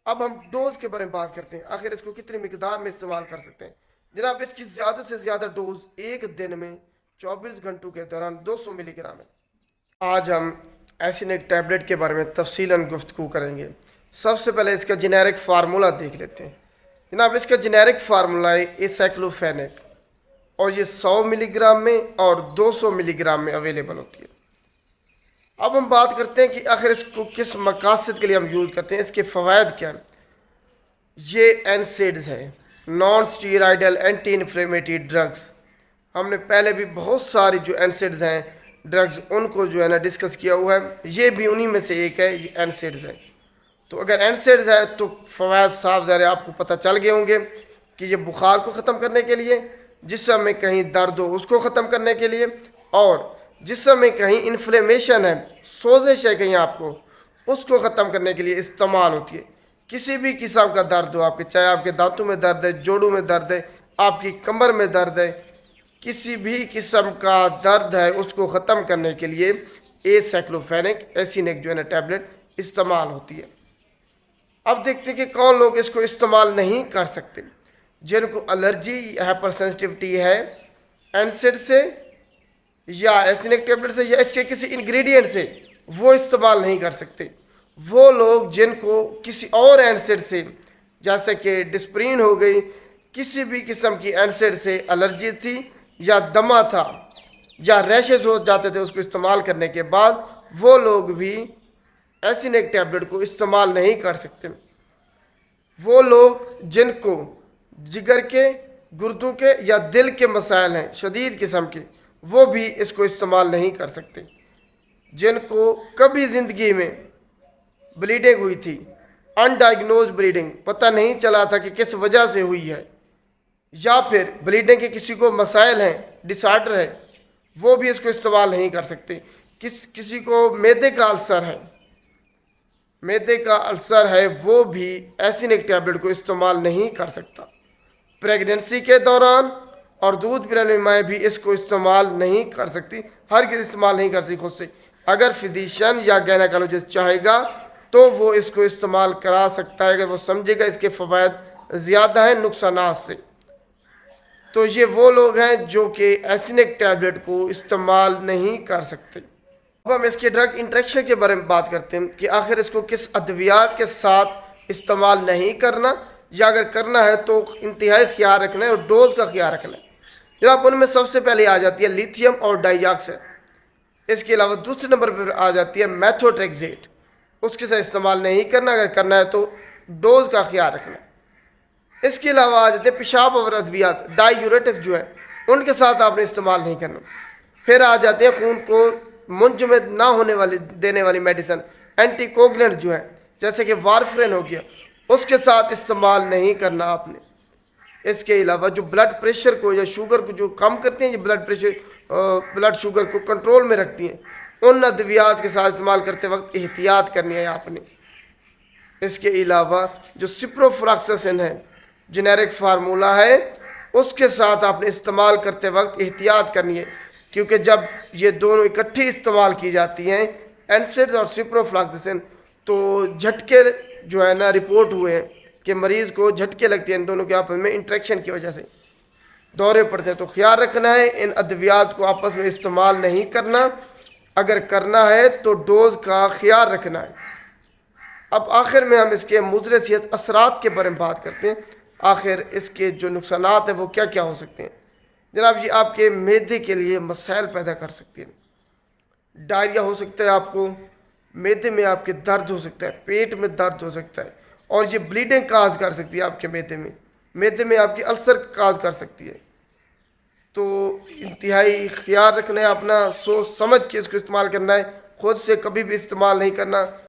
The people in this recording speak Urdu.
اب ہم ڈوز کے بارے میں بات کرتے ہیں، آخر اس کو کتنی مقدار میں استعمال کر سکتے ہیں۔ جناب اس کی زیادہ سے زیادہ ڈوز ایک دن میں 24 گھنٹوں کے دوران 200 ملی گرام ہے۔ آج ہم ایسینک ٹیبلٹ کے بارے میں تفصیلاً گفتگو کریں گے۔ سب سے پہلے اس کا جنیرک فارمولہ دیکھ لیتے ہیں۔ جناب اس کا جنیرک فارمولہ ہے ایسائکلوفینک، اور یہ 100 ملی گرام میں اور 200 ملی گرام میں اویلیبل ہوتی ہے۔ اب ہم بات کرتے ہیں کہ آخر اس کو کس مقاصد کے لیے ہم یوز کرتے ہیں، اس کے فوائد کیا ہیں۔ یہ اینسیڈز ہے، نان اسٹیرائڈل اینٹی انفلیمیٹری ڈرگز۔ ہم نے پہلے بھی بہت ساری جو اینسیڈز ہیں ڈرگز ان کو جو ہے نا ڈسکس کیا ہوا ہے، یہ بھی انہی میں سے ایک ہے، یہ اینسیڈز ہے۔ تو اگر اینسیڈز ہے تو فوائد صاف ظاہر آپ کو پتہ چل گئے ہوں گے کہ یہ بخار کو ختم کرنے کے لیے، جسم میں کہیں درد ہو اس کو ختم کرنے کے لیے، اور جسم میں کہیں انفلیمیشن ہے، سوزش ہے کہیں آپ کو، اس کو ختم کرنے کے لیے استعمال ہوتی ہے۔ کسی بھی قسم کا درد ہو آپ کے، چاہے آپ کے دانتوں میں درد ہے، جوڑوں میں درد ہے، آپ کی کمر میں درد ہے، کسی بھی قسم کا درد ہے اس کو ختم کرنے کے لیے ایسائکلوفینک ایسینک جو ہے نا ٹیبلٹ استعمال ہوتی ہے۔ اب دیکھتے ہیں کہ کون لوگ اس کو استعمال نہیں کر سکتے۔ جن کو الرجی ہائپر سینسٹیوٹی ہے اینسڈ سے یا ایسینک ٹیبلٹ سے یا اس کے کسی انگریڈینٹ سے، وہ استعمال نہیں کر سکتے۔ وہ لوگ جن کو کسی اور اینسڈ سے، جیسے کہ ڈسپرین ہو گئی، کسی بھی قسم کی اینسڈ سے الرجی تھی یا دمہ تھا یا ریشز ہو جاتے تھے اس کو استعمال کرنے کے بعد، وہ لوگ بھی ایسینک ٹیبلٹ کو استعمال نہیں کر سکتے۔ وہ لوگ جن کو جگر کے، گردوں کے یا دل کے مسائل ہیں شدید قسم کے، وہ بھی اس کو استعمال نہیں کر سکتے۔ جن کو کبھی زندگی میں بلیڈنگ ہوئی تھی، ان ڈائگنوز بلیڈنگ، پتہ نہیں چلا تھا کہ کس وجہ سے ہوئی ہے، یا پھر بلیڈنگ کے کسی کو مسائل ہیں، ڈس آرڈر ہے، وہ بھی اس کو استعمال نہیں کر سکتے۔ کسی کو معدے کا السر ہے، معدے کا السر ہے، وہ بھی ایسینک ٹیبلٹ کو استعمال نہیں کر سکتا۔ پریگننسی کے دوران اور دودھ پلانے والی مائیں بھی اس کو استعمال نہیں کر سکتی، ہرگز استعمال نہیں کر سکتی خود سے۔ اگر فزیشین یا گائنیکالوجسٹ چاہے گا تو وہ اس کو استعمال کرا سکتا ہے، اگر وہ سمجھے گا اس کے فوائد زیادہ ہیں نقصانات سے۔ تو یہ وہ لوگ ہیں جو کہ ایسینک ٹیبلٹ کو استعمال نہیں کر سکتے۔ اب ہم اس کے ڈرگ انٹریکشن کے بارے میں بات کرتے ہیں کہ آخر اس کو کس ادویات کے ساتھ استعمال نہیں کرنا، یا اگر کرنا ہے تو انتہائی خیال رکھنا ہے اور ڈوز کا خیال رکھنا ہے۔ جناب ان میں سب سے پہلے آ جاتی ہے لیتھیم اور ڈائی آکسائڈ۔ اس کے علاوہ دوسرے نمبر پر آ جاتی ہے میتھوٹریکزیٹ، اس کے ساتھ استعمال نہیں کرنا، اگر کرنا ہے تو ڈوز کا خیال رکھنا ہے۔ اس کے علاوہ آ جاتے ہیں پیشاب اور ادویات، ڈائی یوریٹکس جو ہے، ان کے ساتھ آپ نے استعمال نہیں کرنا۔ پھر آ جاتے ہیں خون کو منجمد نہ ہونے والی دینے والی میڈیسن، اینٹی کوگلنٹ جو ہے، جیسے کہ وارفرین ہو گیا، اس کے ساتھ استعمال نہیں کرنا آپ نے۔ اس کے علاوہ جو بلڈ پریشر کو یا شوگر کو جو کم کرتے ہیں، یہ بلڈ شوگر کو کنٹرول میں رکھتی ہیں، ان ادویات کے ساتھ استعمال کرتے وقت احتیاط کرنی ہے آپ نے۔ اس کے علاوہ جو سپروفلاکسسن ہے، جنیرک فارمولہ ہے، اس کے ساتھ آپ نے استعمال کرتے وقت احتیاط کرنی ہے، کیونکہ جب یہ دونوں اکٹھی استعمال کی جاتی ہیں اینسڈز اور سپروفلاکسسن، تو جھٹکے جو ہے نا رپورٹ ہوئے ہیں کہ مریض کو جھٹکے لگتے ہیں ان دونوں کے آپس میں انٹریکشن کی وجہ سے، دورے پڑتے ہیں۔ تو خیال رکھنا ہے ان ادویات کو آپس میں استعمال نہیں کرنا، اگر کرنا ہے تو ڈوز کا خیال رکھنا ہے۔ اب آخر میں ہم اس کے مضر صحت اثرات کے بارے میں بات کرتے ہیں۔ آخر اس کے جو نقصانات ہیں وہ کیا کیا ہو سکتے ہیں۔ جناب یہ آپ کے معدے کے لیے مسائل پیدا کر سکتے ہیں، ڈائریا ہو سکتا ہے آپ کو، معدے میں آپ کے درد ہو سکتا ہے، پیٹ میں درد ہو سکتا ہے، اور یہ بلیڈنگ کاز کر سکتی ہے آپ کے معدے میں آپ کی السر کاز کر سکتی ہے۔ تو انتہائی خیال رکھنا ہے اپنا، سوچ سمجھ کے اس کو استعمال کرنا ہے، خود سے کبھی بھی استعمال نہیں کرنا۔